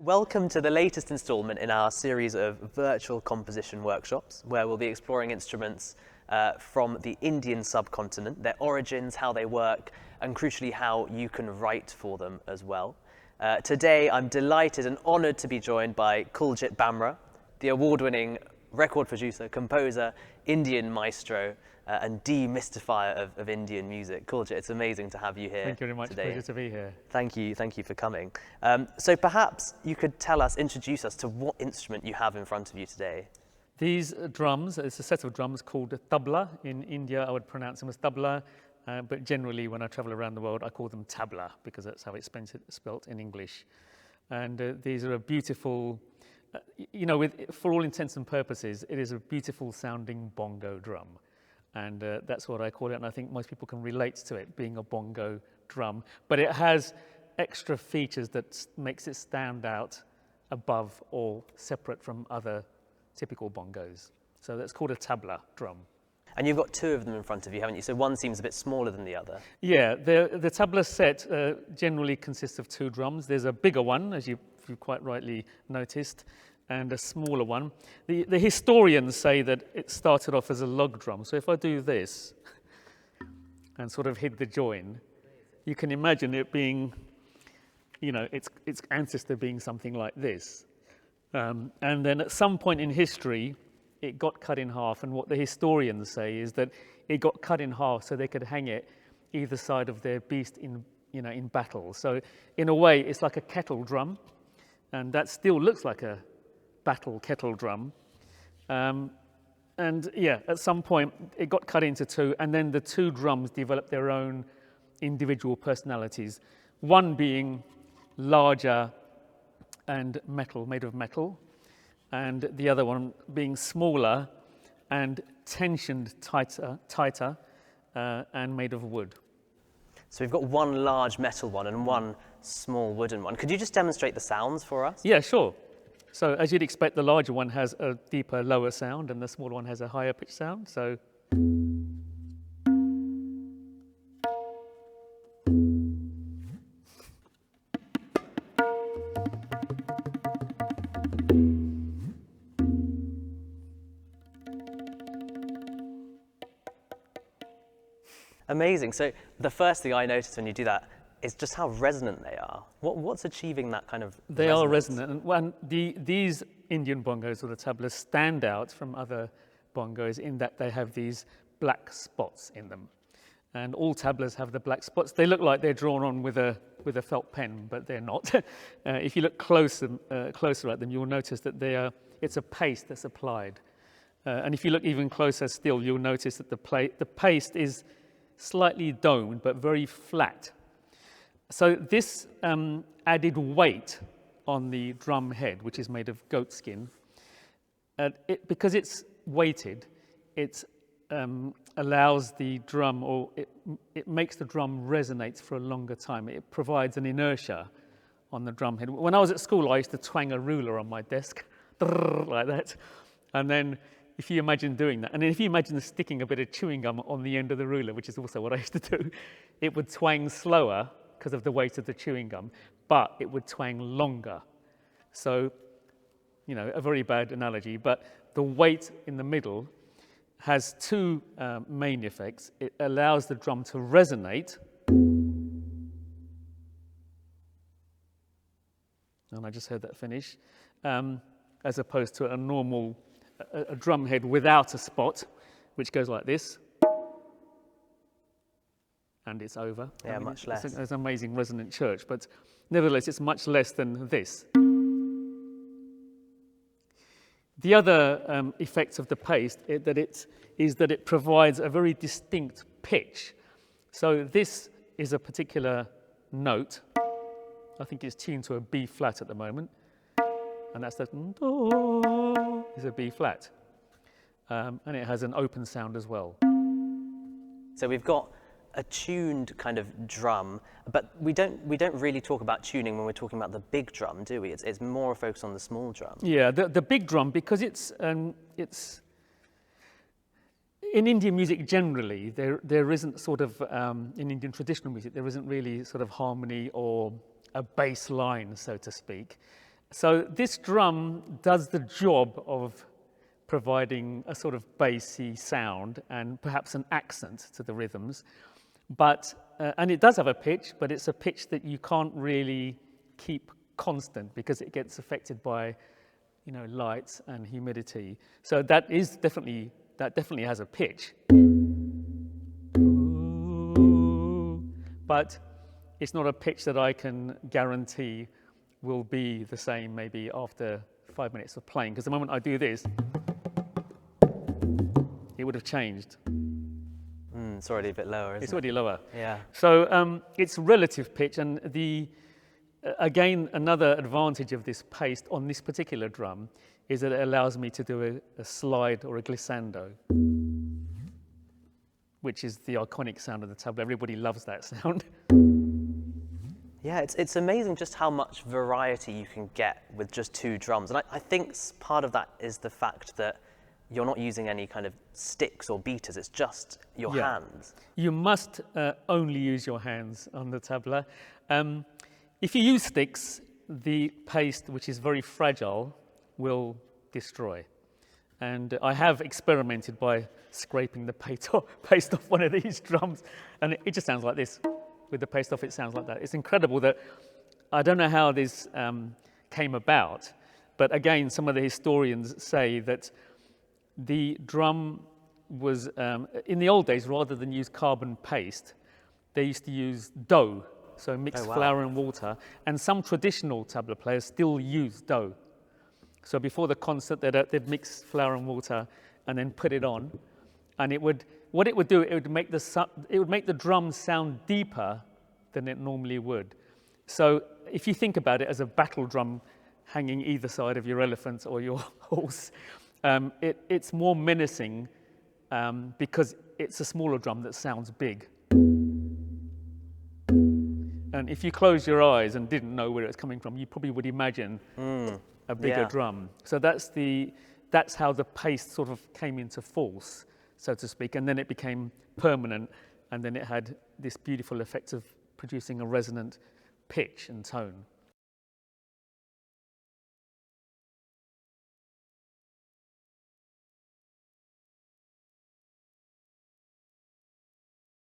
Welcome to the latest instalment in our series of virtual composition workshops, where we'll be exploring instruments from the Indian subcontinent, their origins, how they work, and crucially how you can write for them as well. Today I'm delighted and honoured to be joined by Kuljit Bhamra, the award-winning record producer, composer, Indian maestro, and demystifier of Indian music. Kuljit, it's amazing to have you here. Thank you very much. Today. Pleasure to be here. Thank you for coming. So perhaps you could introduce us to what instrument you have in front of you today. These drums, it's a set of drums called Tabla. In India, I would pronounce them as Tabla, but generally when I travel around the world, I call them Tabla because that's how it's spelt in English. And these are a beautiful, for all intents and purposes, it is a beautiful sounding bongo drum. And that's what I call it, and I think most people can relate to it being a bongo drum. But it has extra features that makes it stand out above or separate from other typical bongos. So that's called a tabla drum. And you've got two of them in front of you, haven't you? So one seems a bit smaller than the other. Yeah, the tabla set generally consists of two drums. There's a bigger one, as you quite rightly noticed, and a smaller one. The historians say that it started off as a log drum. So if I do this and sort of hit the join, you can imagine it being, its ancestor being something like this. And then at some point in history, it got cut in half. And what the historians say is that it got cut in half so they could hang it either side of their beast in battle. So in a way, it's like a kettle drum, and that still looks like a battle kettle drum. And yeah, at some point it got cut into two, and then the two drums developed their own individual personalities. One being larger and made of metal, and the other one being smaller and tensioned tighter and made of wood. So we've got one large metal one and one small wooden one. Could you just demonstrate the sounds for us? Yeah, sure. So as you'd expect, the larger one has a deeper, lower sound, and the smaller one has a higher pitch sound. So Amazing. So the first thing I noticed when you do that is just how resonant they are. What's achieving that kind of They resonance? are resonant. And these Indian bongos, or the tablas, stand out from other bongos in that they have these black spots in them. And all tablas have the black spots. They look like they're drawn on with a felt pen, but they're not. If you look closer at them, you'll notice that it's a paste that's applied. And if you look even closer still, you'll notice that the paste is slightly domed, but very flat. So this added weight on the drum head, which is made of goat skin, because it's weighted, it allows the drum, or it makes the drum resonate for a longer time. It provides an inertia on the drum head. When I was at school, I used to twang a ruler on my desk, like that. And then if you imagine doing that, and then if you imagine sticking a bit of chewing gum on the end of the ruler, which is also what I used to do, it would twang slower because of the weight of the chewing gum, but it would twang longer. So, a very bad analogy, but the weight in the middle has two main effects. It allows the drum to resonate, and I just heard that finish, as opposed to a normal a drum head without a spot, which goes like this, and it's over. Yeah, much less. It's an amazing resonant church, but nevertheless, it's much less than this. The other effect of the paste is that it provides a very distinct pitch. So this is a particular note. I think it's tuned to a B flat at the moment, and that's the do, is a B flat, and it has an open sound as well. So we've got a tuned kind of drum, but we don't really talk about tuning when we're talking about the big drum, do we? It's more focused on the small drum. Yeah, the big drum, because it's in Indian music generally, there isn't sort of in Indian traditional music, there isn't really sort of harmony or a bass line, so to speak. So this drum does the job of providing a sort of bassy sound and perhaps an accent to the rhythms, but and it does have a pitch, but it's a pitch that you can't really keep constant because it gets affected by, you know, lights and humidity. So that definitely has a pitch, but it's not a pitch that I can guarantee will be the same maybe after 5 minutes of playing, because the moment I do this, it would have changed. It's already a bit lower, isn't it? It's already lower. Yeah. So it's relative pitch, and again, another advantage of this paste on this particular drum is that it allows me to do a slide or a glissando, which is the iconic sound of the tabla. Everybody loves that sound. Yeah, it's amazing just how much variety you can get with just 2 drums. And I think part of that is the fact that you're not using any kind of sticks or beaters, it's just your hands. You must only use your hands on the tabla. If you use sticks, the paste, which is very fragile, will destroy. And I have experimented by scraping the paste off one of these drums, and it just sounds like this. With the paste off, it sounds like that. It's incredible that, I don't know how this came about, but again, some of the historians say that the drum was, in the old days, rather than use carbon paste, they used to use dough, so mixed flour and water, and some traditional tabla players still use dough. So before the concert, they'd mix flour and water and then put it on, and what it would do, it would make the drum sound deeper than it normally would. So if you think about it as a battle drum hanging either side of your elephant or your horse, it's more menacing because it's a smaller drum that sounds big. And if you close your eyes and didn't know where it's coming from, you probably would imagine a bigger drum. So that's how the paste sort of came into force, so to speak, and then it became permanent, and then it had this beautiful effect of producing a resonant pitch and tone.